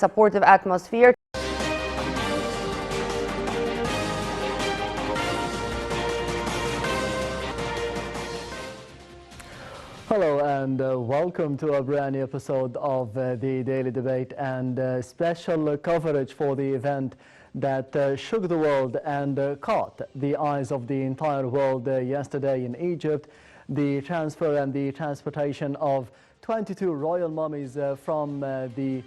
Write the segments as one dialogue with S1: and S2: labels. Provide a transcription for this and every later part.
S1: supportive atmosphere.
S2: Hello and welcome to a brand new episode of the Daily Debate and special coverage for the event that shook the world and caught the eyes of the entire world yesterday in Egypt. The transfer and the transportation of 22 royal mummies from the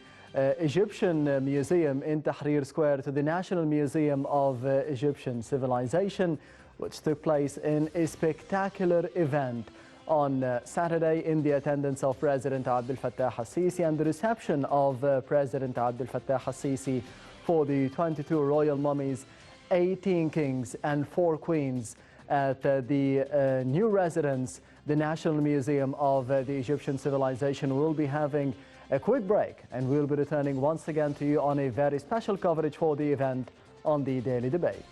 S2: Egyptian Museum in Tahrir Square to the National Museum of Egyptian Civilization, which took place in a spectacular event on Saturday in the attendance of President Abdel Fattah al-Sisi and the reception of President Abdel Fattah al-Sisi for the 22 royal mummies, 18 kings and 4 queens at the new residence, the National Museum of the Egyptian Civilization. We'll be having a quick break and we'll be returning once again to you on a very special coverage for the event on the Daily Debate.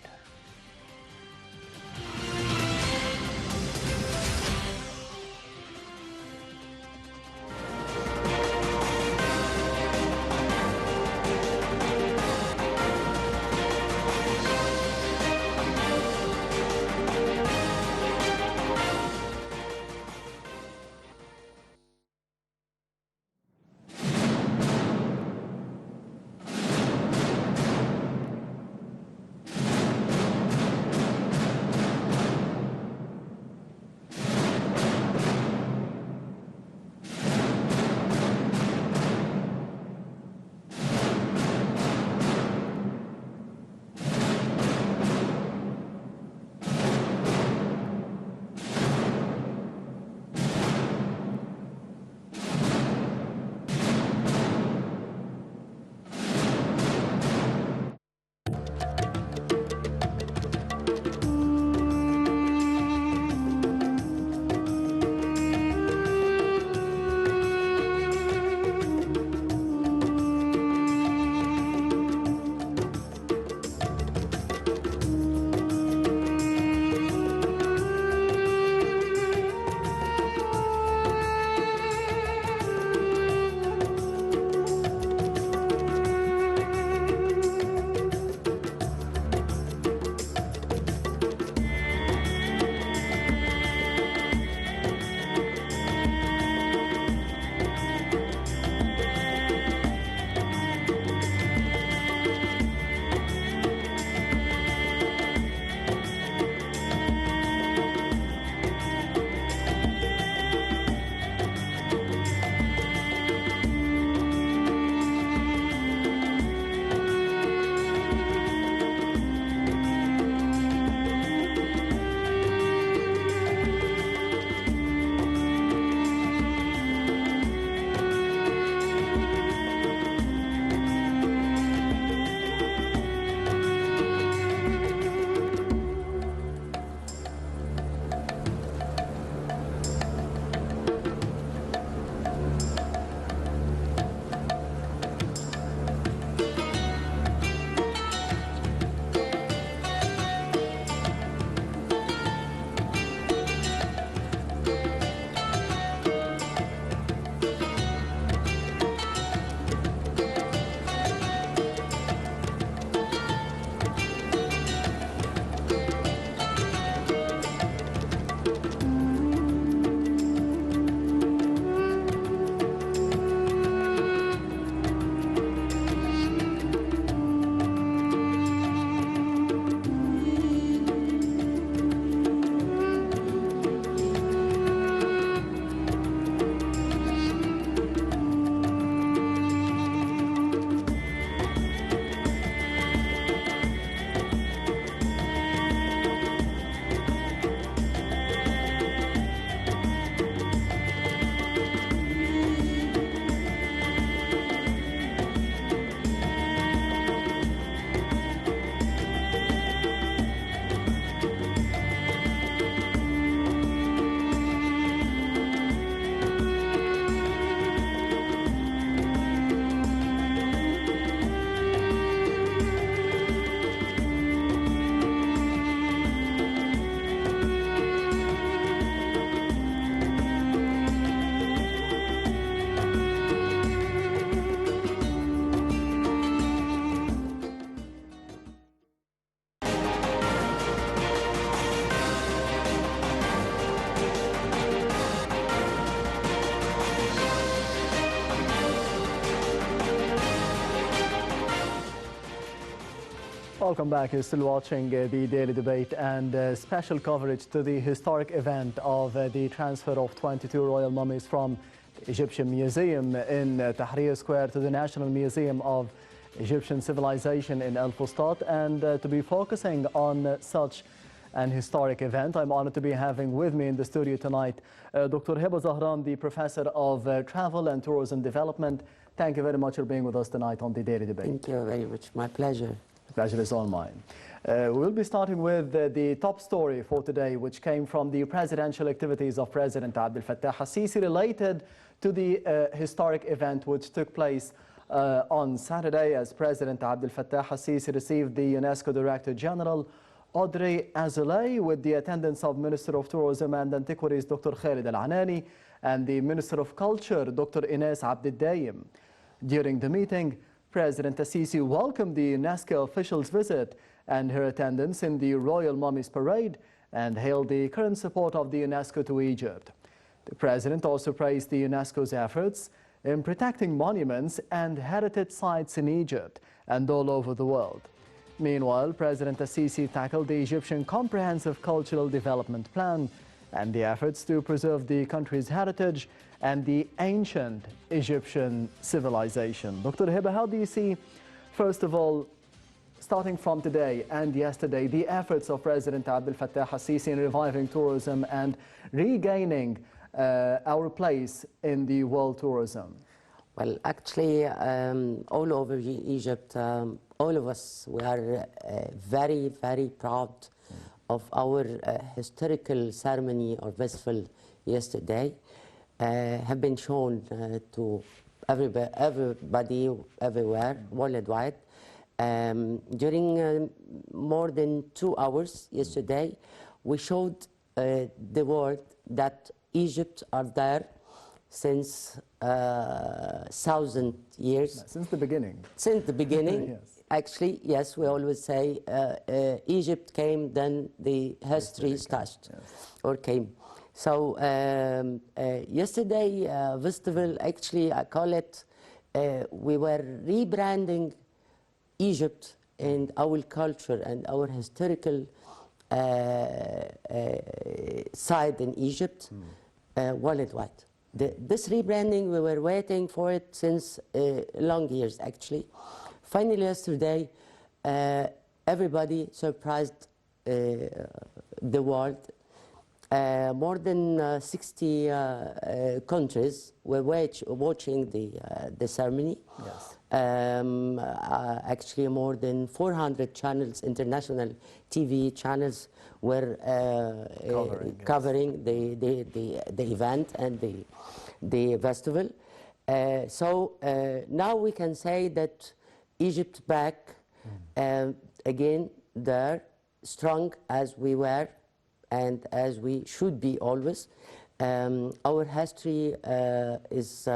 S2: Welcome back. You're still watching the Daily Debate and special coverage to the historic event of the transfer of 22 royal mummies from the Egyptian Museum in Tahrir Square to the National Museum of Egyptian Civilization in El Fustat. And to be focusing on such an historic event, I'm honored to be having with me in the studio tonight Dr. Heba Zahran, the Professor of Travel and Tourism Development. Thank you very much for being with us tonight on the Daily Debate.
S1: Thank you very much. My pleasure.
S2: The pleasure is all mine. We will be starting with the top story for today, which came from the presidential activities of President Abdel Fattah al-Sisi related to the historic event which took place on Saturday, as President Abdel Fattah al-Sisi received the UNESCO Director General Audrey Azoulay with the attendance of Minister of Tourism and Antiquities Dr. Khalid Al-Anani and the Minister of Culture Dr. Ines Abdel-Daim. During the meeting, President al-Sisi welcomed the UNESCO officials' visit and her attendance in the Royal Mummies Parade and hailed the current support of the UNESCO to Egypt. The President also praised the UNESCO's efforts in protecting monuments and heritage sites in Egypt and all over the world. Meanwhile, President al-Sisi tackled the Egyptian Comprehensive Cultural Development Plan and the efforts to preserve the country's heritage and the ancient Egyptian civilization. Dr. Heba, how do you see, first of all, starting from today and yesterday, the efforts of President Abdel Fattah al-Sisi in reviving tourism and regaining our place in the world tourism?
S1: Well, actually, all over Egypt, all of us, we are very, very proud of our historical ceremony or festival yesterday. Have been shown to everybody everywhere, worldwide. During more than 2 hours yesterday, we showed the world that Egypt are there since 1,000 years.
S2: Since the beginning.
S1: Since the beginning.
S2: Yes.
S1: Actually, yes, we always say Egypt came, then the history started, yes, or came. So yesterday festival, actually I call it, we were rebranding Egypt and our culture and our historical side in Egypt worldwide. This rebranding, we were waiting for it since long years actually. Finally yesterday, everybody surprised the world. More than 60 countries were watching the ceremony.
S2: Yes.
S1: Actually, more than 400 channels, international TV channels, were covering the event and the festival. So now we can say that Egypt back again there, strong as we were and as we should be always. Our history is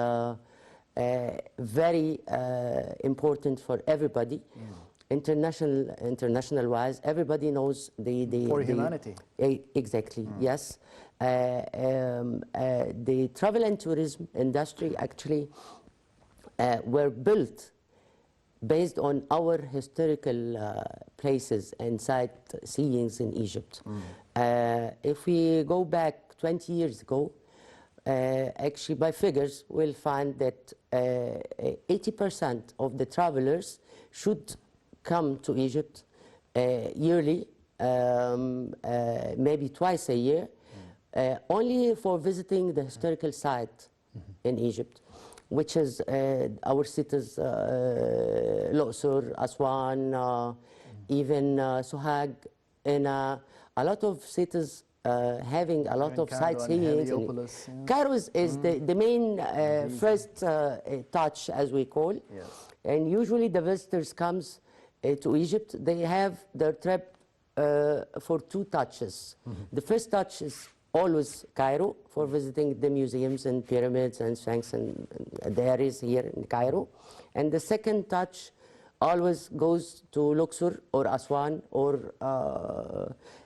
S1: very important for everybody. International wise, everybody knows
S2: for humanity.
S1: Exactly, yes. The travel and tourism industry actually were built based on our historical places and sightseeings in Egypt. If we go back 20 years ago, actually by figures, we'll find that 80% of the travelers should come to Egypt yearly, maybe twice a year, only for visiting the historical site in Egypt, which is our cities, Luxor, Aswan, even Sohag, and a lot of cities having a lot of sightseeing. Cairo is the main first touch, as we call.
S2: Yes.
S1: And usually the visitors comes to Egypt, they have their trip for 2 touches. The first touch is always Cairo for visiting the museums and pyramids and sphinx and the areas here in Cairo. And the second touch always goes to Luxor or Aswan or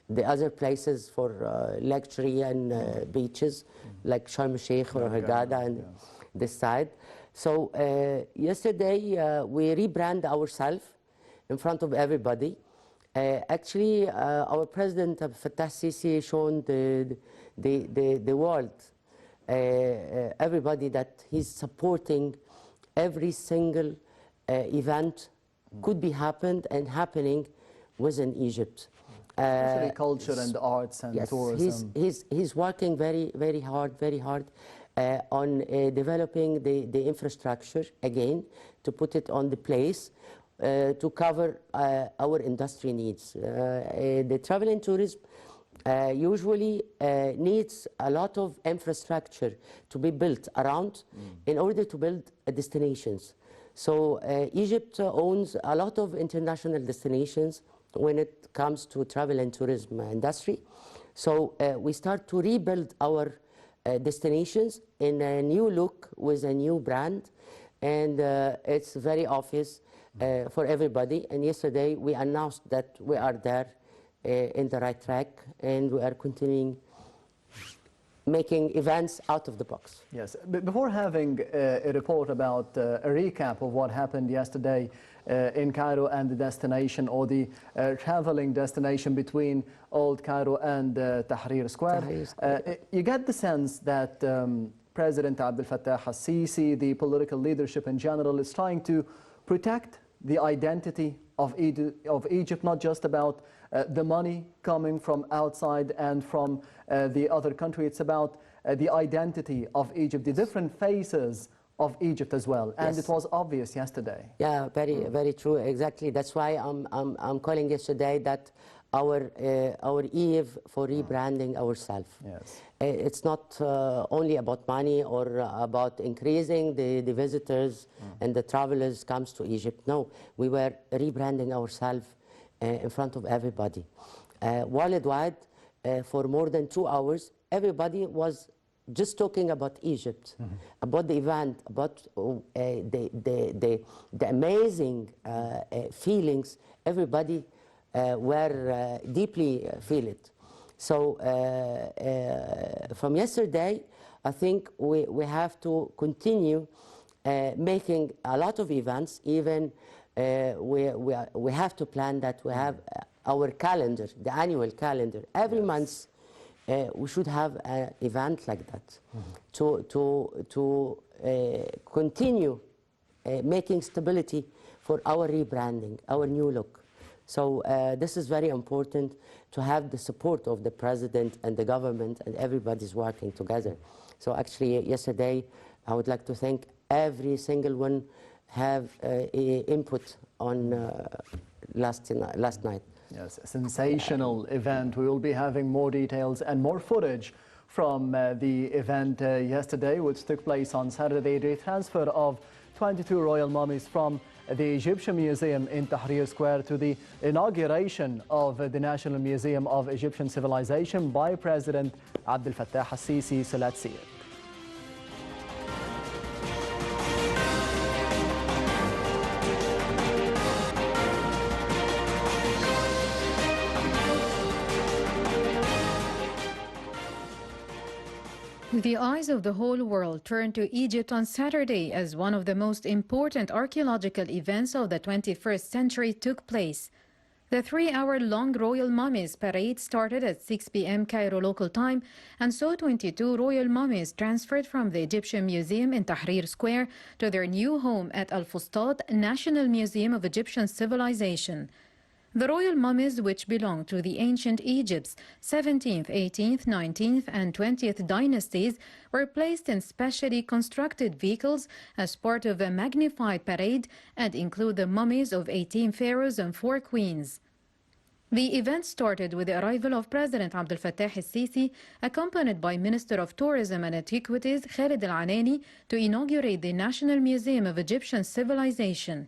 S1: the other places for luxury and beaches like Sharm el-Sheikh or Hurghada and this side. So yesterday we rebrand ourselves in front of everybody Actually, our President Abdel Fattah Sisi shown the world, everybody, that he's supporting every single event could be happened and happening within Egypt.
S2: Especially culture and arts and
S1: yes,
S2: tourism.
S1: he's working very hard on developing the infrastructure again, to put it on the place, to cover our industry needs. The travel and tourism usually needs a lot of infrastructure to be built around in order to build destinations. So Egypt owns a lot of international destinations when it comes to travel and tourism industry. So we start to rebuild our destinations in a new look with a new brand, and it's very obvious for everybody. And yesterday we announced that we are there in the right track, and we are continuing making events out of the box.
S2: Yes. Before having a report about a recap of what happened yesterday in Cairo and the destination, or the traveling destination between Old Cairo and Tahrir Square, you get the sense that President Abdel Fattah al-Sisi, the political leadership in general, is trying to protect the identity of Egypt, not just about the money coming from outside and from the other country. It's about the identity of Egypt, the different faces of Egypt as well. And
S1: Yes.
S2: it was obvious yesterday.
S1: Yeah, very true. Exactly. That's why I'm calling yesterday that our eve for rebranding ourselves.
S2: Yes.
S1: It's not only about money or about increasing the visitors and the travelers comes to Egypt. No, we were rebranding ourselves in front of everybody. Worldwide, for more than 2 hours, everybody was just talking about Egypt, about the event, about the amazing feelings. Everybody were deeply feel it. So from yesterday, I think we have to continue making a lot of events. Even we have to plan that. We have our calendar, the annual calendar. Every month we should have an event like that to continue making stability for our rebranding, our new look. So this is very important, to have the support of the president and the government, and everybody's working together. So actually yesterday I would like to thank every single one have input on last night.
S2: Yes, a sensational event. We will be having more details and more footage from the event yesterday, which took place on Saturday, the transfer of 22 royal mummies from the Egyptian Museum in Tahrir Square to the inauguration of the National Museum of Egyptian Civilization by President Abdel Fattah al-Sisi. So let's see it.
S3: The eyes of the whole world turned to Egypt on Saturday as one of the most important archaeological events of the 21st century took place. The 3-hour-long Royal Mummies Parade started at 6 p.m. Cairo local time and saw 22 royal mummies transferred from the Egyptian Museum in Tahrir Square to their new home at Al Fustat, National Museum of Egyptian Civilization. The royal mummies, which belong to the ancient Egypt's 17th, 18th, 19th and 20th dynasties, were placed in specially constructed vehicles as part of a magnified parade and include the mummies of 18 pharaohs and 4 queens. The event started with the arrival of President Abdel Fattah al-Sisi, accompanied by Minister of Tourism and Antiquities Khalid al-Anani, to inaugurate the National Museum of Egyptian Civilization.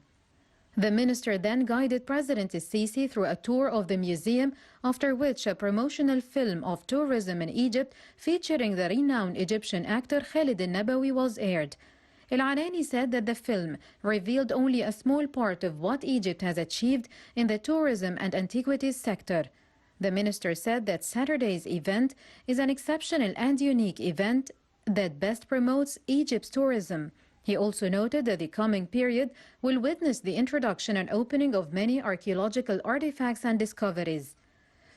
S3: The minister then guided President al-Sisi through a tour of the museum, after which a promotional film of tourism in Egypt featuring the renowned Egyptian actor Khalid al-Nabawi was aired. Al-Anani said that the film revealed only a small part of what Egypt has achieved in the tourism and antiquities sector. The minister said that Saturday's event is an exceptional and unique event that best promotes Egypt's tourism. He also noted that the coming period will witness the introduction and opening of many archaeological artifacts and discoveries.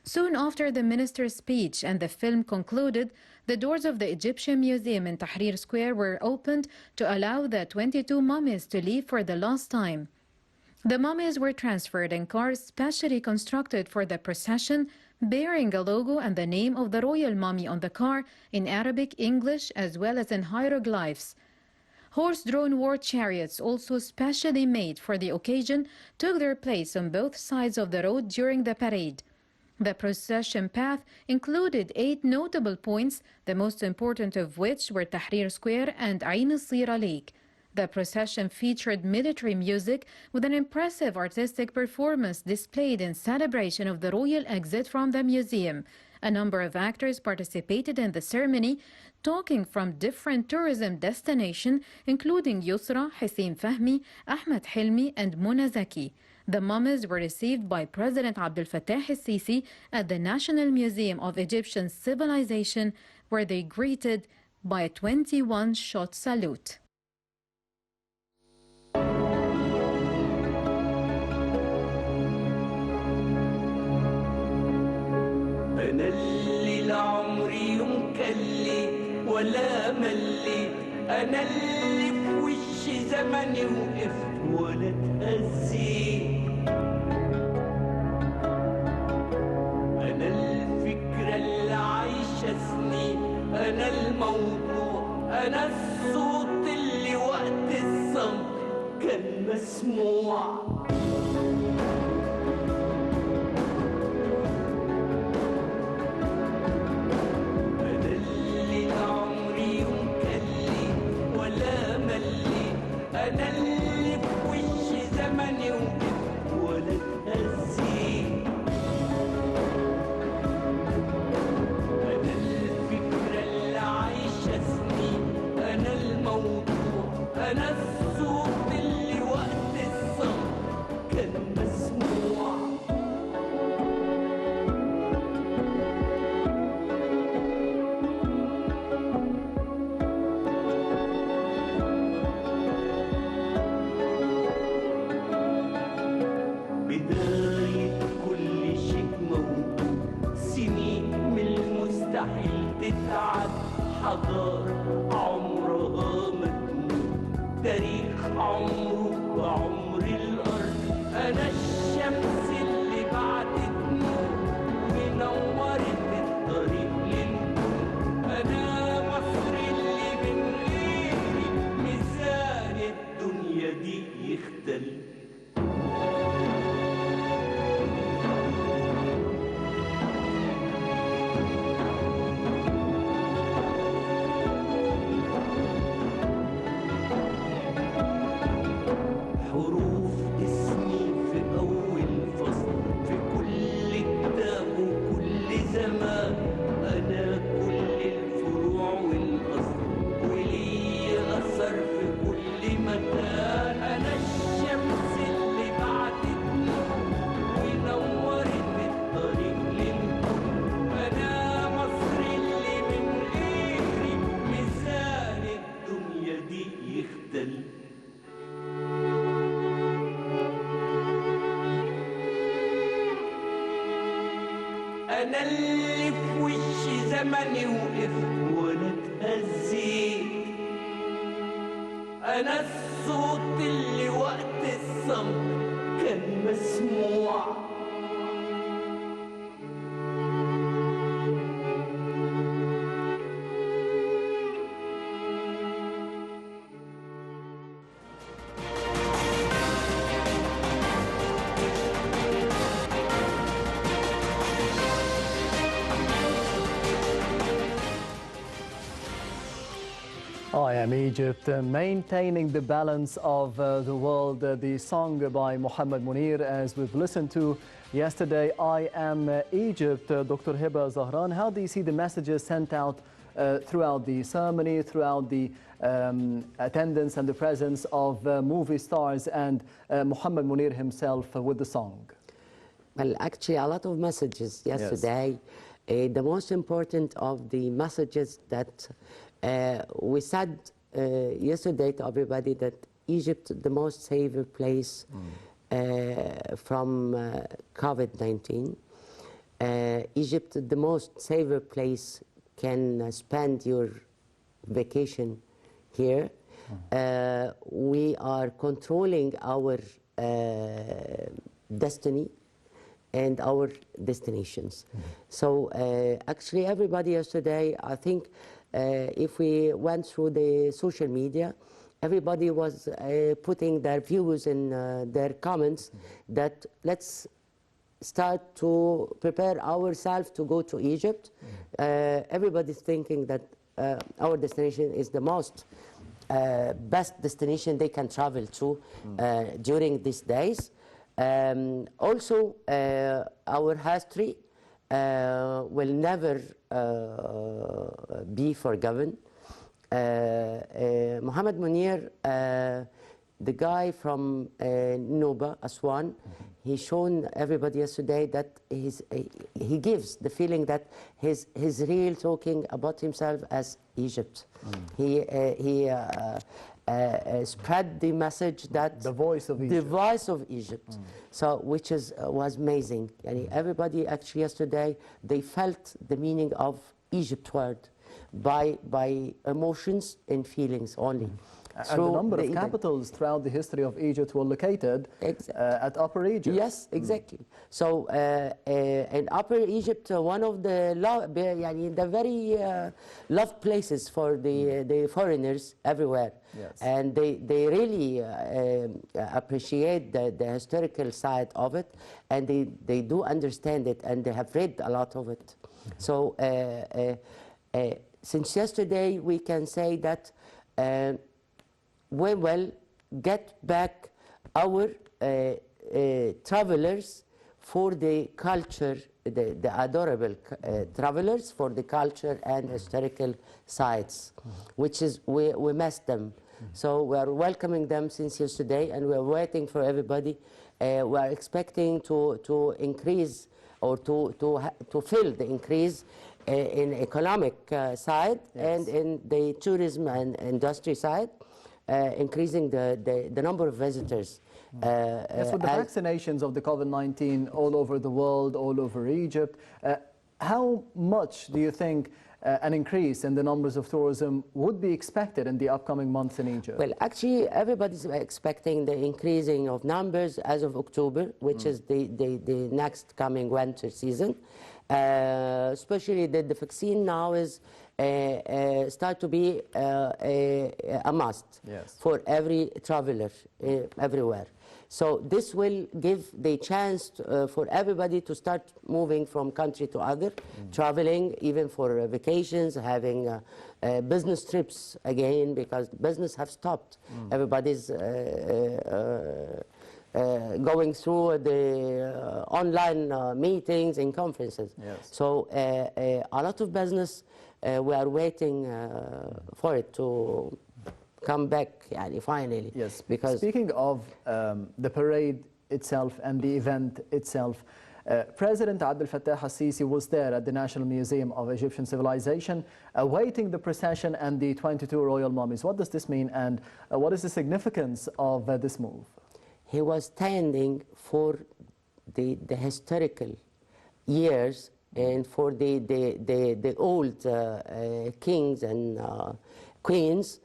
S3: Soon after the minister's speech and the film concluded, the doors of the Egyptian Museum in Tahrir Square were opened to allow the 22 mummies to leave for the last time. The mummies were transferred in cars specially constructed for the procession, bearing a logo and the name of the royal mummy on the car in Arabic, English, as well as in hieroglyphs. Horse-drawn war chariots, also specially made for the occasion, took their place on both sides of the road during the parade. The procession path included 8 notable points, the most important of which were Tahrir Square and Ain al-Sira Lake. The procession featured military music with an impressive artistic performance displayed in celebration of the royal exit from the museum. A number of actors participated in the ceremony, talking from different tourism destinations, including Yusra, Hussein Fahmi, Ahmed Hilmi, and Mona Zaki. The mummies were received by President Abdel Fattah el-Sisi at the National Museum of Egyptian Civilization, where they greeted by a 21-shot salute.
S4: أنا اللي لعمري يوم كلي ولا مليت، أنا اللي في وش زمني وقفت ولا اتهزيت، أنا الفكرة اللي عايشة سنين، أنا الموضوع، أنا الصوت اللي وقت الصمت كان مسموع. أنا اللي في وش زمني وقفت ولا اتهزيت، أنا الفكرة اللي عايشة سنين، أنا الموضوع، أنا الصوت اللي وقت الصمت كان مسموع. تتعب حضارة عمرها ما تموت، تاريخ عمره وعمر الأرض، أنا الشمس اللي بعدت نور ونورت الطريق للكون، أنا مصر اللي من غيري ميزان الدنيا دي يختلف. أنا اللي في وش زمني وقفت ولا اتهزيت، أنا الصوت اللي وقت الصمت كان مسموع.
S2: I Am Egypt, maintaining the balance of the world, the song by Mohammed Munir, as we've listened to yesterday, I Am Egypt. Dr. Heba, Zahran, how do you see the messages sent out throughout the ceremony, throughout the attendance and the presence of movie stars and Mohammed Munir himself with the song?
S1: Well, actually, a lot of messages yesterday. Yes. The most important of the messages that we said yesterday to everybody that Egypt, the most safer place from COVID-19. Egypt, the most safer place can spend your vacation here. We are controlling our destiny and our destinations. So actually everybody yesterday, I think if we went through the social media, everybody was putting their views and their comments that let's start to prepare ourselves to go to Egypt. Everybody's thinking that our destination is the most best destination they can travel to during these days. Also, our history will never be forgiven. Mohammed Munir, the guy from Nuba, Aswan, he shown everybody yesterday that he gives the feeling that he's real talking about himself as Egypt. He spread the message that
S2: The voice of Egypt.
S1: The voice of Egypt. So which was amazing. And everybody actually yesterday, they felt the meaning of Egypt word by emotions and feelings only.
S2: And the number of capitals throughout the history of Egypt were located at Upper Egypt.
S1: Yes, exactly. So in Upper Egypt, one of the very loved places for the foreigners everywhere.
S2: Yes.
S1: And they really appreciate the historical side of it, and they do understand it, and they have read a lot of it. So since yesterday, we can say that we will get back our travelers for the culture, the adorable travelers for the culture and historical sites, which is, we missed them. So we are welcoming them since yesterday, and we are waiting for everybody. We are expecting to increase or to fill the increase in economic side and in the tourism and industry side. Increasing the number of visitors.
S2: Yes, with the vaccinations of the COVID-19 all over the world, all over Egypt, how much do you think an increase in the numbers of tourism would be expected in the upcoming months in Egypt?
S1: Well, actually, everybody's expecting the increasing of numbers as of October, which is the next coming winter season. Especially the vaccine now is start to be a must for every traveler everywhere. So this will give the chance for everybody to start moving from country to other, traveling even for vacations, having business trips again, because business have stopped. Everybody's going through the online meetings and conferences. So a lot of business, we are waiting for it to come back finally.
S2: Yes,
S1: because
S2: speaking of the parade itself and the event itself, President Abdel Fattah al-Sisi was there at the National Museum of Egyptian Civilization awaiting the procession and the 22 royal mummies. What does this mean, and what is the significance of this move?
S1: He was standing for the historical years and for the old kings and queens,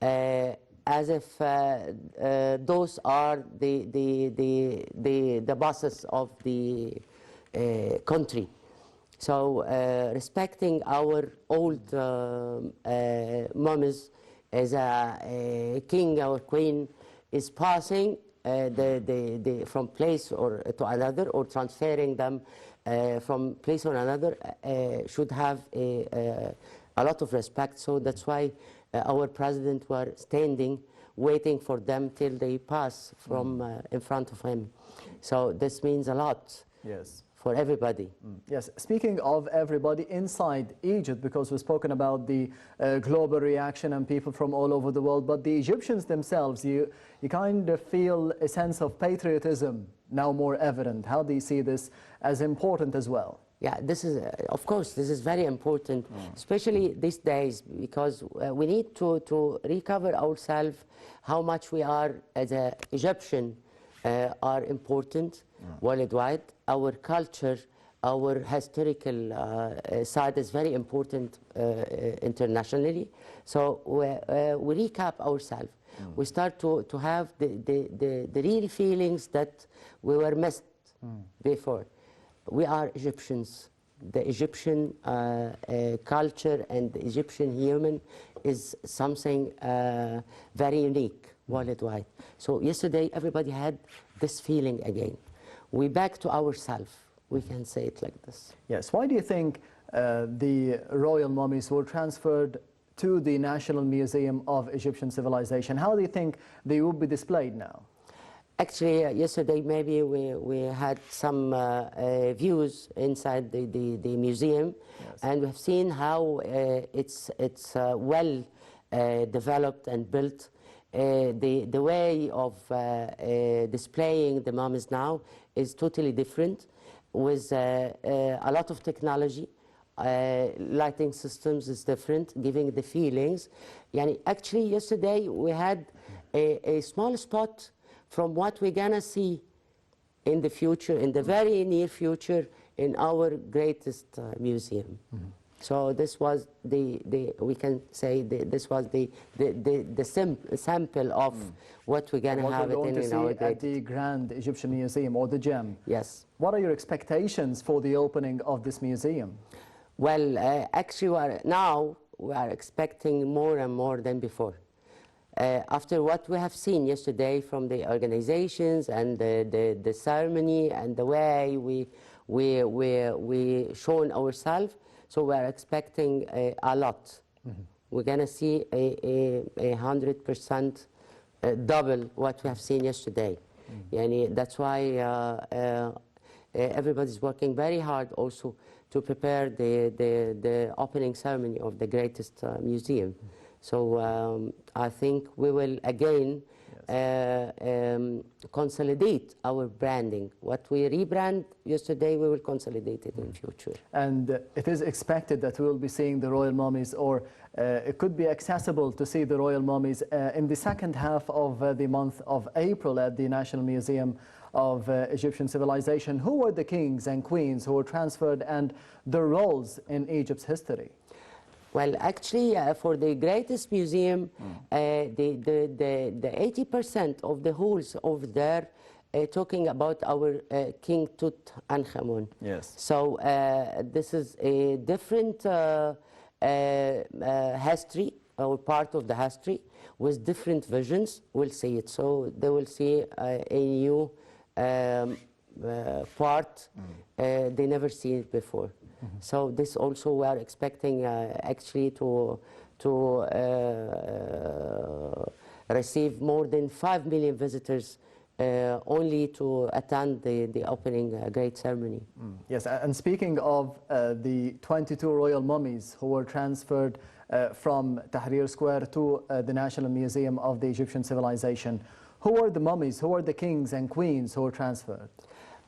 S1: as if those are the bosses of the country. So respecting our old mummies as a king or queen is passing from place or to another, or transferring them from place to another, should have a lot of respect. So that's why our president were standing, waiting for them till they pass from in front of him. So this means a lot.
S2: Yes.
S1: For everybody.
S2: Yes, speaking of everybody inside Egypt, because we've spoken about the global reaction and people from all over the world, but the Egyptians themselves, you kind of feel a sense of patriotism now more evident. How do you see this as important as well?
S1: Yeah, this is, of course, this is very important, especially these days, because we need to recover ourselves, how much we are, as an Egyptian, are important worldwide. Our culture, our historical side is very important internationally. So we recap ourselves. We start to have the real feelings that we were missed before. We are Egyptians. The Egyptian culture and the Egyptian human is something very unique worldwide. So yesterday everybody had this feeling again. We back to ourselves. We can say it like this.
S2: Yes. Why do you think the royal mummies were transferred to the National Museum of Egyptian Civilization? How do you think they will be displayed now?
S1: Actually, yesterday maybe we had some views inside the museum, and we've seen how it's well developed and built. The way of displaying the mummies now is totally different, with a lot of technology. Lighting systems is different, giving the feelings. Yani actually, yesterday we had a small spot from what we're gonna see in the future, in the very near future, in our greatest museum. So this was we can say this was the sample of what we're gonna have
S2: what we're going to
S1: in
S2: see
S1: our
S2: at the Grand Egyptian Museum, or the GEM.
S1: Yes.
S2: What are your expectations for the opening of this museum?
S1: Well, actually, now we are expecting more and more than before. After what we have seen yesterday from the organizations and the ceremony and the way we shown ourselves, so we are expecting a lot. We're gonna see a 100% double what we have seen yesterday. Yani that's why everybody's working very hard also to prepare the opening ceremony of the greatest museum. So I think we will again consolidate our branding. What we rebrand yesterday, we will consolidate it in future.
S2: And it is expected that we will be seeing the royal mummies, or it could be accessible to see the royal mummies in the second half of the month of April at the National Museum of Egyptian Civilization. Who were the kings and queens who were transferred, and their roles in Egypt's history?
S1: Well, actually, for the greatest museum, the 80% of the halls over there talking about our King Tutankhamun.
S2: Yes.
S1: So this is a different history, or part of the history, with different visions. We'll see it. So they will see a new part they never seen it before. So this also we are expecting actually to receive more than 5 million visitors only to attend the opening great ceremony.
S2: Yes, and speaking of the 22 royal mummies who were transferred from Tahrir Square to the National Museum of the Egyptian Civilization, who were the mummies, who were the kings and queens who were transferred?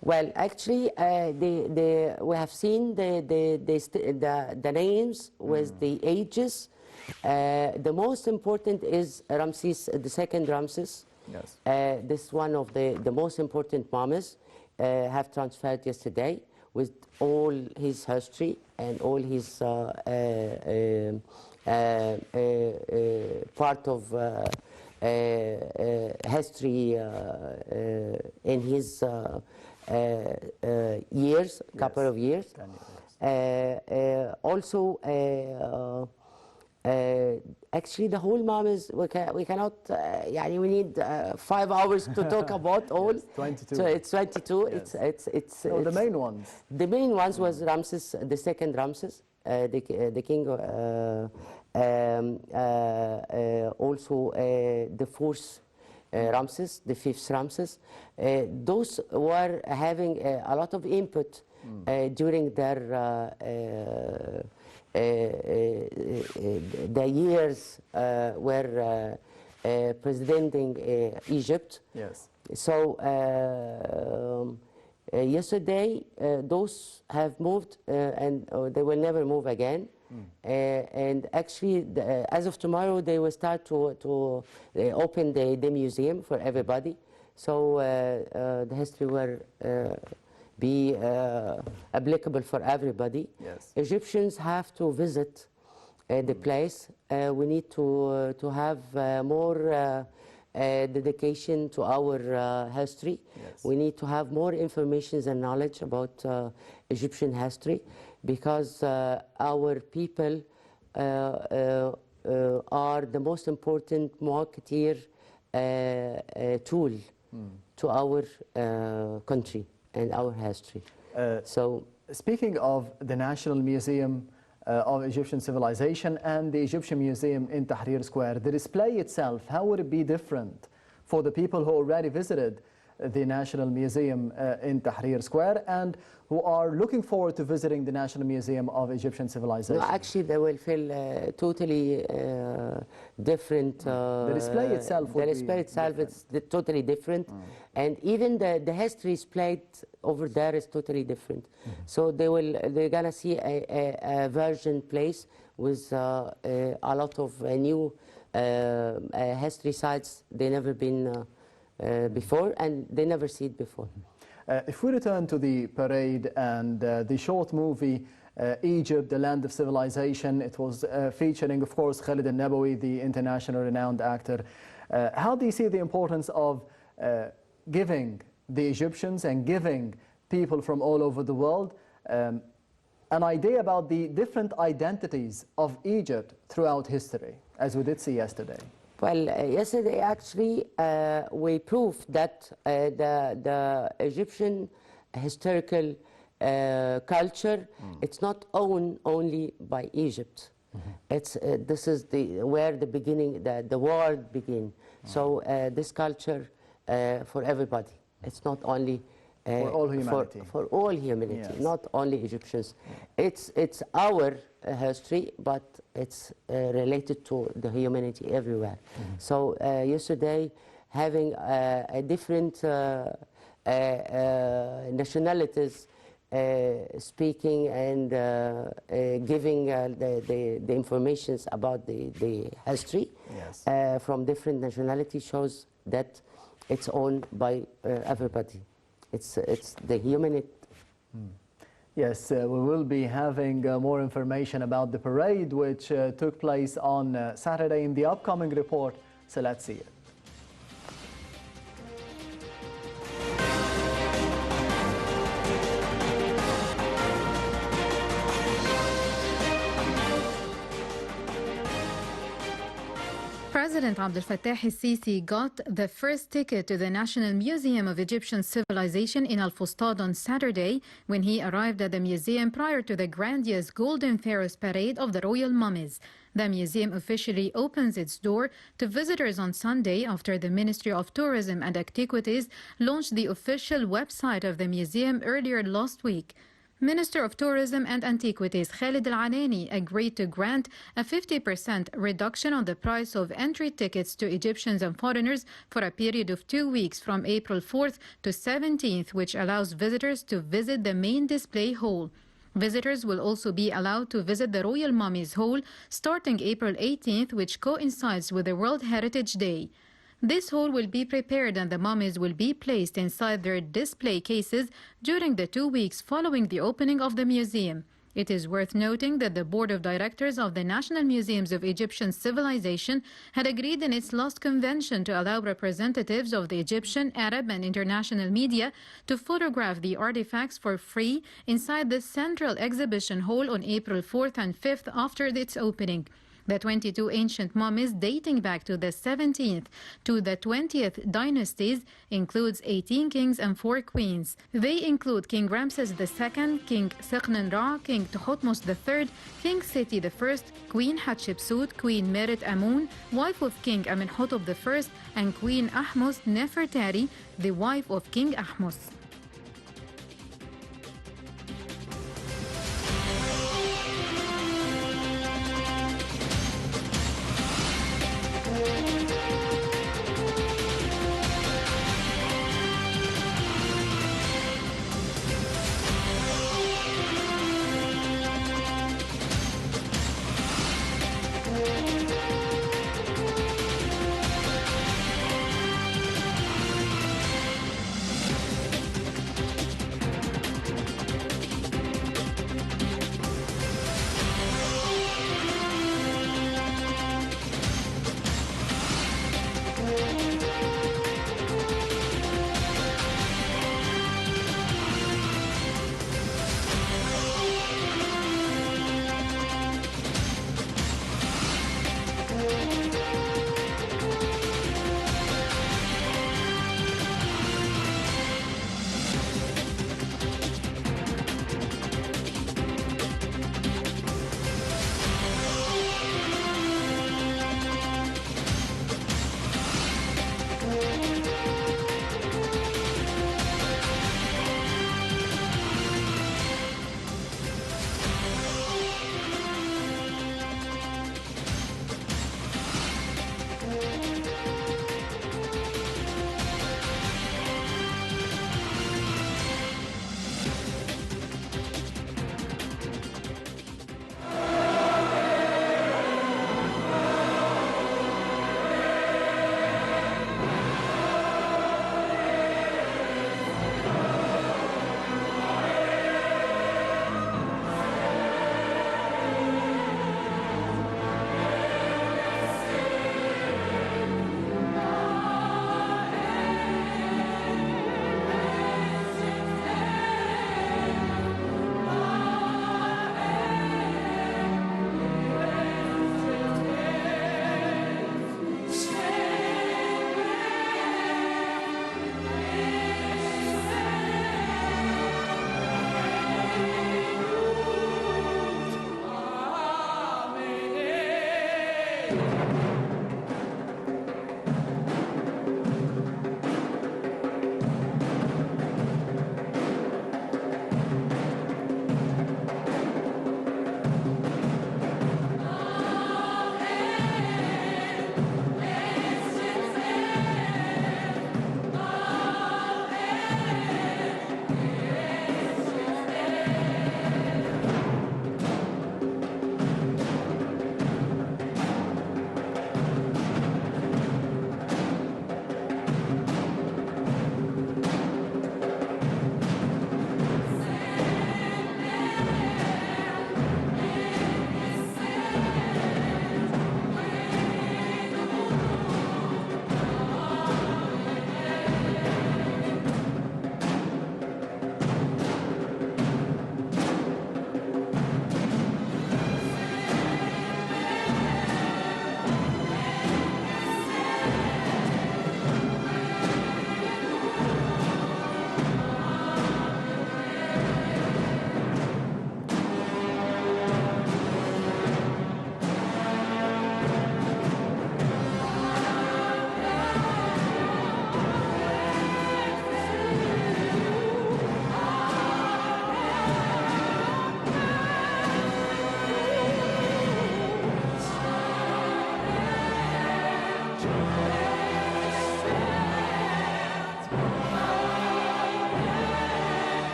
S1: Well, actually, we have seen the names with the ages. The most important is Ramses, the second Ramses.
S2: Yes.
S1: This is one of the most important mummies have transferred yesterday, with all his history and all his part of history in his years, couple of years. Also, actually, the whole mummies, we cannot, we need 5 hours to talk about all.
S2: Yes, 22.
S1: So it's 22.
S2: Yes.
S1: It's
S2: the main ones.
S1: The main ones was Ramses, the second Ramses, the king. Also the fourth Ramses, the fifth Ramses. Those were having a lot of input during their the years were presidenting Egypt.
S2: Yes.
S1: So Yesterday, those have moved and they will never move again. And actually, as of tomorrow, they will start to open the museum for everybody. So the history will be applicable for everybody.
S2: Yes.
S1: Egyptians have to visit the place. We need to have more dedication to our history.
S2: Yes.
S1: We need to have more information and knowledge about Egyptian history, because our people are the most important marketeer tool to our country and our history. So,
S2: Speaking of the National Museum of Egyptian Civilization and the Egyptian Museum in Tahrir Square, the display itself, how would it be different for the people who already visited the National Museum in Tahrir Square and who are looking forward to visiting the National Museum of Egyptian Civilization?
S1: no, actually, they will feel totally different.
S2: The display itself would
S1: the
S2: be
S1: display itself
S2: different.
S1: is totally different, and even the history displayed over there is totally different. So they're gonna see a virgin place with a lot of new history sites they never been before, and they never see it before.
S2: If we return to the parade and the short movie, Egypt, the Land of Civilization, it was featuring, of course, Khalid al-Nabawi, the international renowned actor. How do you see the importance of giving the Egyptians and giving people from all over the world an idea about the different identities of Egypt throughout history, as we did see yesterday?
S1: Well, yesterday actually we proved that the Egyptian historical culture, it's not owned only by Egypt. It's this is where the beginning, the world begin. So this culture for everybody. It's not only
S2: For all humanity.
S1: For all humanity,
S2: Yes.
S1: not only Egyptians. It's our history, but it's related to the humanity everywhere. So yesterday, having a different nationalities speaking and giving the informations about the history
S2: Yes.
S1: from different nationalities shows that it's owned by everybody. It's the humanity.
S2: Yes, we will be having more information about the parade, which took place on Saturday in the upcoming report. So let's see it.
S3: President Abdel Fattah el-Sisi got the first ticket to the National Museum of Egyptian Civilization in Al Fustad on Saturday when he arrived at the museum prior to the grandiose Golden Pharaohs Parade of the Royal Mummies. The museum officially opens its door to visitors on Sunday after the Ministry of Tourism and Antiquities launched the official website of the museum earlier last week. Minister of Tourism and Antiquities Khalid al-Anani agreed to grant a 50% reduction on the price of entry tickets to Egyptians and foreigners for a period of 2 weeks from April 4th to 17th, which allows visitors to visit the main display hall. Visitors will also be allowed to visit the Royal Mummies Hall starting April 18th, which coincides with the World Heritage Day. This hall will be prepared and the mummies will be placed inside their display cases during the 2 weeks following the opening of the museum. It is worth noting that the Board of Directors of the National Museums of Egyptian Civilization had agreed in its last convention to allow representatives of the Egyptian, Arab and international media to photograph the artifacts for free inside the central exhibition hall on April 4th and 5th after its opening. The 22 ancient mummies dating back to the 17th to the 20th dynasties includes 18 kings and 4 queens. They include King Ramses II, King Seqnen-Ra, King Thutmose III, King Seti I, Queen Hatshepsut, Queen Meret Amun, wife of King Amenhotep I, and Queen Ahmose Nefertari, the wife of King Ahmose.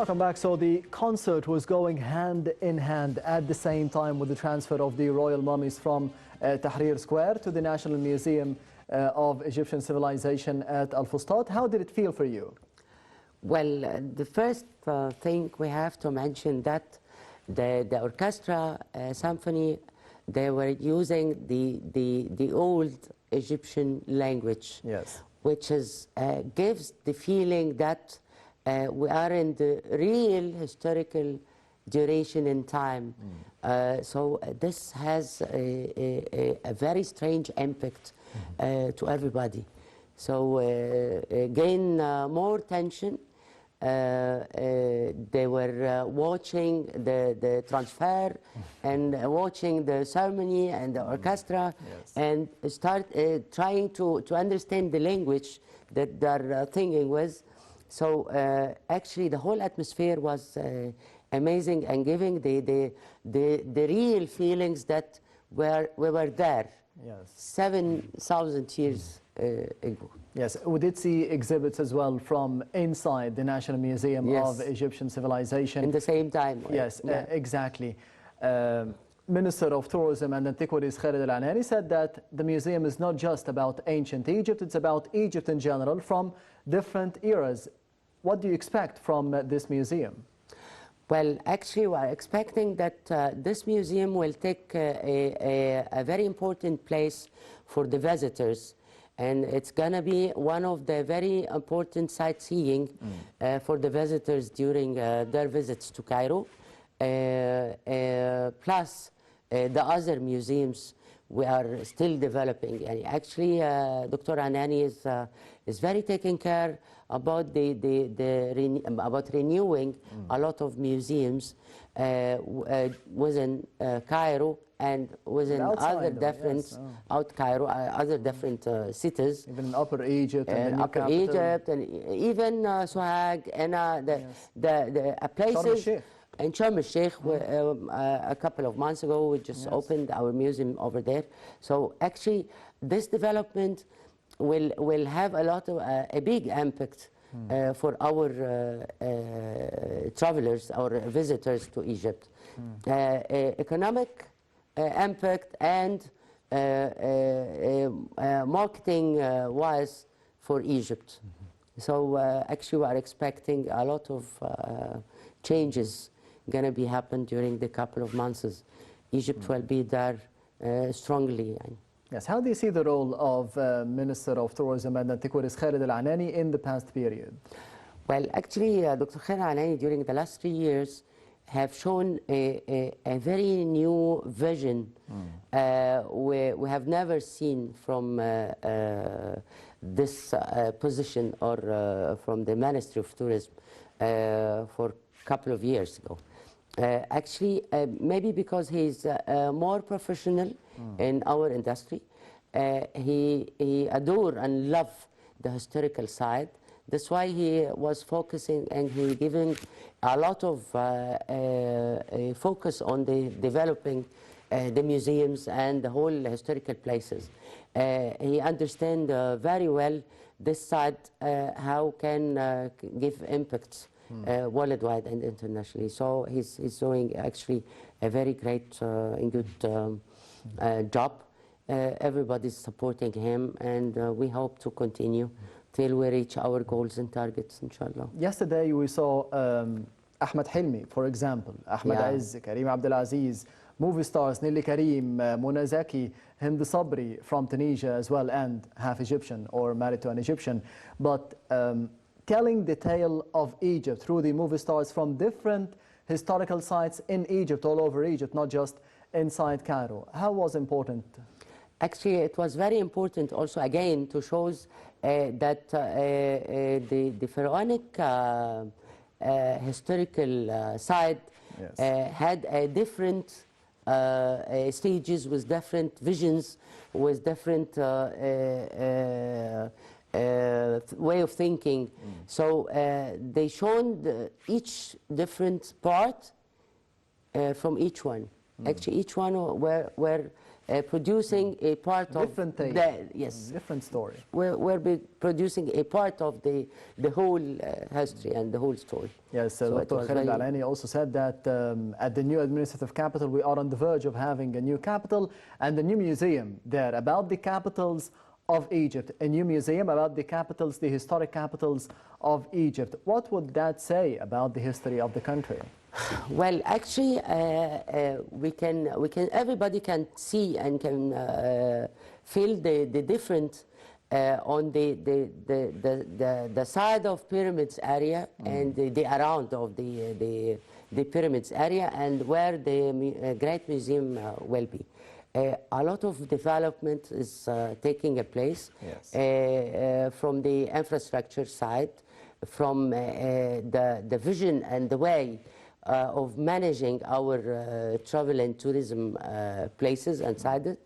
S2: welcome back. So the concert was going hand in hand at the same time with the transfer of the royal mummies from Tahrir Square to the National Museum of Egyptian Civilization at Al Fustat. How did it feel for you?
S1: Well, the first thing we have to mention that the orchestra symphony, they were using the old Egyptian language,
S2: Yes,
S1: which is gives the feeling that we are in the real historical duration in time. So this has a very strange impact to everybody. So gain more tension. They were watching the transfer and watching the ceremony and the orchestra,
S2: Yes.
S1: and start trying to understand the language that they're thinking with. So actually the whole atmosphere was amazing and giving the real feelings that we were there
S2: yes.
S1: 7,000 years ago.
S2: Yes, we did see exhibits as well from inside the National Museum
S1: Yes.
S2: of Egyptian Civilization.
S1: In the same time.
S2: Yes,
S1: Yeah.
S2: exactly. Minister of Tourism and Antiquities Khalid Al-Anani said that the museum is not just about ancient Egypt, it's about Egypt in general from different eras. What do you expect from this museum?
S1: Well, actually, we are expecting that this museum will take a very important place for the visitors. And it's going to be one of the very important sightseeing for the visitors during their visits to Cairo. Plus the other museums we are still developing. And actually, Dr. Anani is very taking care about about renewing a lot of museums within Cairo and within
S2: Outside
S1: other
S2: though,
S1: different
S2: yes,
S1: out Cairo, other different cities.
S2: Even in Upper Egypt and the new
S1: Upper
S2: capital.
S1: Egypt and even Sohag and the places.
S2: Sharm el-Sheikh.
S1: In Sharm el-Sheikh, a couple of months ago, we just opened our museum over there. So actually, this development will have a lot of a big impact for our travelers, our visitors to Egypt. Economic impact and marketing wise for Egypt. So actually, we are expecting a lot of changes going to be happen during the couple of months. Egypt will be there strongly.
S2: Yes, how do you see the role of Minister of Tourism and Antiquities Khalid Al-Anani in the past period?
S1: Well, actually, Dr. Khalid Al-Anani during the last 3 years have shown a very new vision we have never seen from this position or from the Ministry of Tourism for a couple of years ago. Actually, maybe because he's more professional in our industry, he adore and love the historical side. That's why he was focusing and he giving a lot of focus on the developing the museums and the whole historical places. He understands very well this side, how can give impacts worldwide and internationally. So he's doing actually a very great and good job. Everybody's supporting him, and we hope to continue till we reach our goals and targets, inshallah.
S2: Yesterday we saw Ahmed Hilmi, for example, Ahmed
S1: Yeah.
S2: Aziz, Karim Abdelaziz, movie stars Nelly Karim, Mona Zaki, Hind Sabri from Tunisia as well, and half Egyptian or married to an Egyptian. But telling the tale of Egypt through the movie stars from different historical sites in Egypt, all over Egypt, not just inside Cairo. How was important?
S1: Actually, it was very important also, again, to show that the pharaonic historical side
S2: Yes.
S1: had a different stages with different visions, with different way of thinking. So they shown each different part from each one. Actually, each one were producing a part
S2: Different
S1: of
S2: tale.
S1: yes.
S2: Different story.
S1: We're producing a part of the whole history and the whole story.
S2: Yes,
S1: So it
S2: Dr.
S1: was
S2: Khalid
S1: very-
S2: Alani also said that at the new administrative capital, we are on the verge of having a new capital and a new museum there about the capitals of Egypt, a new museum about the capitals, the historic capitals of Egypt. What would that say about the history of the country?
S1: Well, actually, everybody can see and can feel the difference on the side of pyramids area and the around of the pyramids area and where the Great Museum will be. A lot of development is taking place from the infrastructure side, from the vision and the way of managing our travel and tourism places inside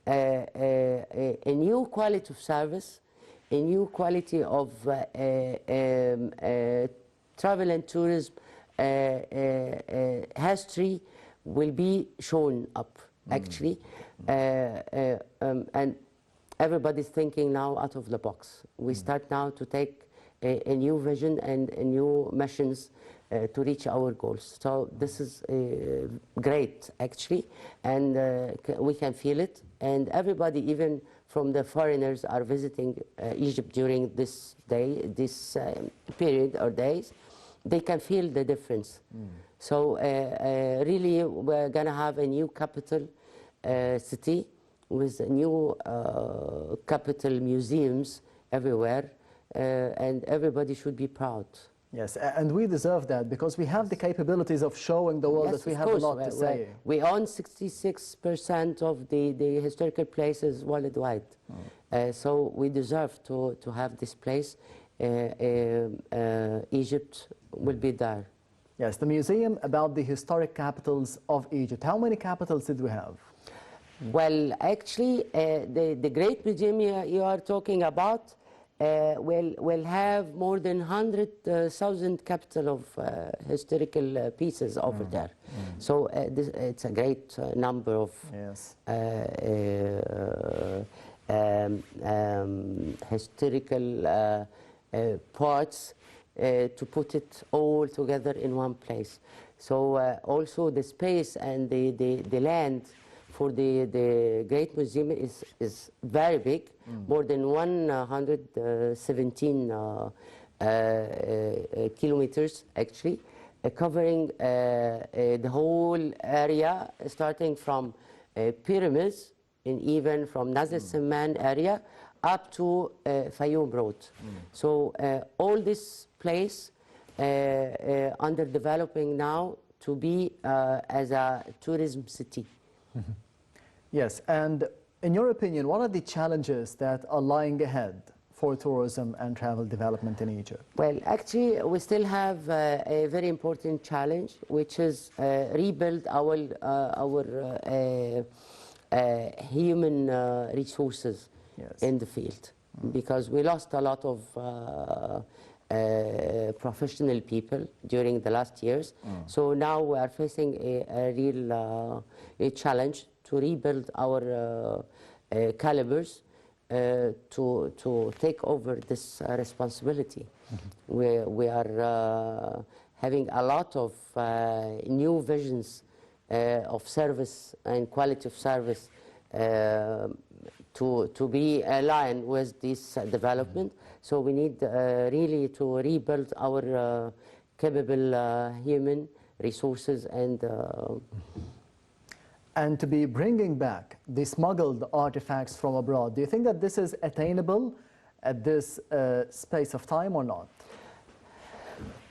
S1: a new quality of service, a new quality of travel and tourism history will be shown up, actually. And everybody's thinking now out of the box. We start now to take a new vision and a new missions to reach our goals. So this is great, actually, and we can feel it. And everybody, even from the foreigners, are visiting Egypt during this day, this period or days. They can feel the difference. So really, we're going to have a new capital city with new capital museums everywhere, and everybody should be proud.
S2: Yes, and we deserve that because we have the capabilities of showing the world
S1: Yes,
S2: that we
S1: of
S2: have a
S1: course.
S2: lot to say.
S1: We own 66% of the historical places worldwide. So we deserve to have this place. Egypt will be there.
S2: Yes, the museum about the historic capitals of Egypt. How many capitals did we have?
S1: Well, actually, the Great Museum you are talking about will have more than 100,000 capital of historical pieces over there. So it's a great number of historical parts to put it all together in one place. So also the space and the land for the Great Museum is very big, more than 117 kilometers actually, covering the whole area, starting from pyramids and even from Nazir Seman area up to Fayoum Road. So all this place under developing now to be as a tourism city.
S2: Yes, and in your opinion, what are the challenges that are lying ahead for tourism and travel development in Egypt?
S1: Well, actually, we still have a very important challenge, which is rebuild our human resources in the field, because we lost a lot of professional people during the last years. So now we are facing a real challenge to rebuild our calibers to take over this responsibility. We are having a lot of new visions of service and quality of service to be aligned with this development. So we need really to rebuild our capable human resources
S2: and to be bringing back the smuggled artifacts from abroad. Do you think that this is attainable at this space of time or not?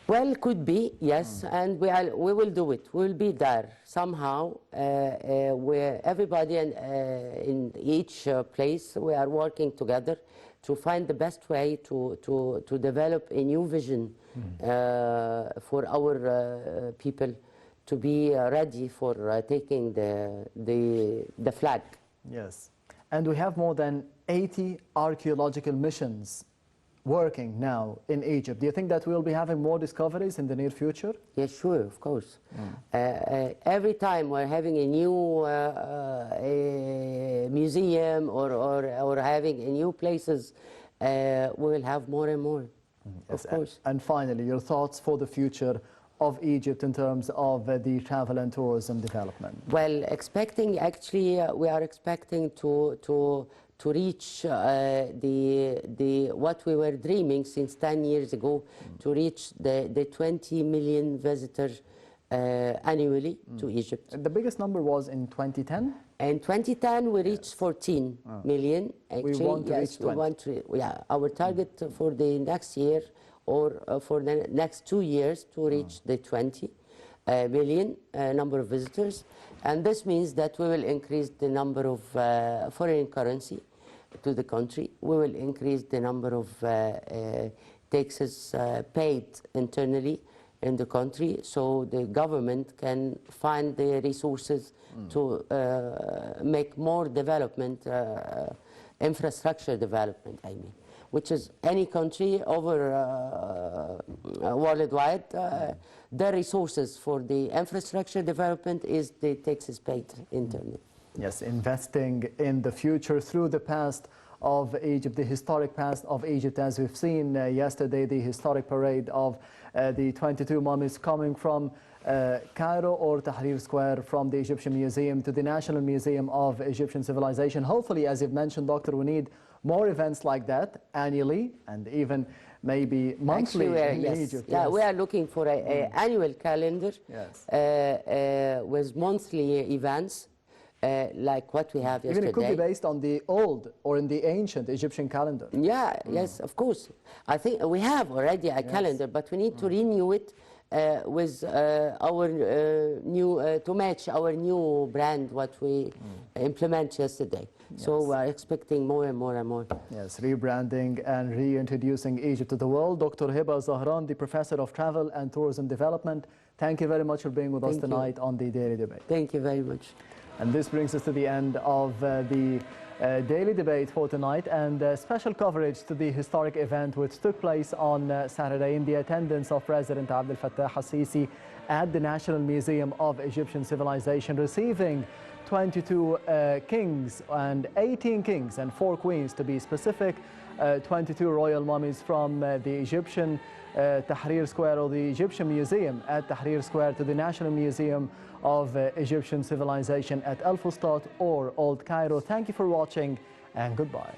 S1: Well, could be, yes, and we will do it. We will be there somehow. Where everybody in each place, we are working together to find the best way to develop a new vision for our people to be ready for taking the flag.
S2: Yes, and we have more than 80 archaeological missions working now in Egypt, do you think that we'll be having more discoveries in the near future?
S1: Yes, sure, of course. Every time we're having a new a museum or having a new places, we will have more and more, of course.
S2: And finally, your thoughts for the future of Egypt in terms of the travel and tourism development?
S1: Well, expecting actually, we are expecting to reach the what we were dreaming since 10 years ago, to reach the 20 million visitors annually to Egypt.
S2: The biggest number was in 2010?
S1: In 2010, we reached 14 million. Actually,
S2: We want to reach 20.
S1: We want to, yeah, our target for the next year or for the next 2 years to reach the 20 million number of visitors. And this means that we will increase the number of foreign currency to the country. We will increase the number of taxes paid internally in the country, so the government can find the resources to make more development, infrastructure development, I mean, which is any country over worldwide, the resources for the infrastructure development is the taxes paid internally.
S2: Yes, investing in the future through the past of Egypt, the historic past of Egypt, as we've seen yesterday, the historic parade of the 22 mummies coming from Cairo or Tahrir Square, from the Egyptian Museum to the National Museum of Egyptian Civilization. Hopefully, as you've mentioned, Doctor, we need more events like that annually and even maybe monthly in Egypt.
S1: Yeah, we are looking for an annual calendar with monthly events. Like what we have yesterday.
S2: Even it could be based on the old or in the ancient Egyptian calendar.
S1: Yeah, yes, of course. I think we have already a calendar, but we need to renew it with our new, to match our new brand, what we implement yesterday. So we are expecting more and more and more.
S2: Yes, rebranding and reintroducing Egypt to the world. Dr. Heba Zahran, the Professor of Travel and Tourism Development, thank you very much for being with us tonight on the Daily Debate.
S1: Thank you very much.
S2: And this brings us to the end of the Daily Debate for tonight, and special coverage to the historic event which took place on Saturday in the attendance of President Abdel Fattah al-Sisi at the National Museum of Egyptian Civilization, receiving 22 kings and 18 kings and 4 queens, to be specific, 22 royal mummies from the Egyptian Tahrir Square or the Egyptian Museum at Tahrir Square to the National Museum of Egyptian Civilization at El Fustat or Old Cairo. Thank you for watching and goodbye.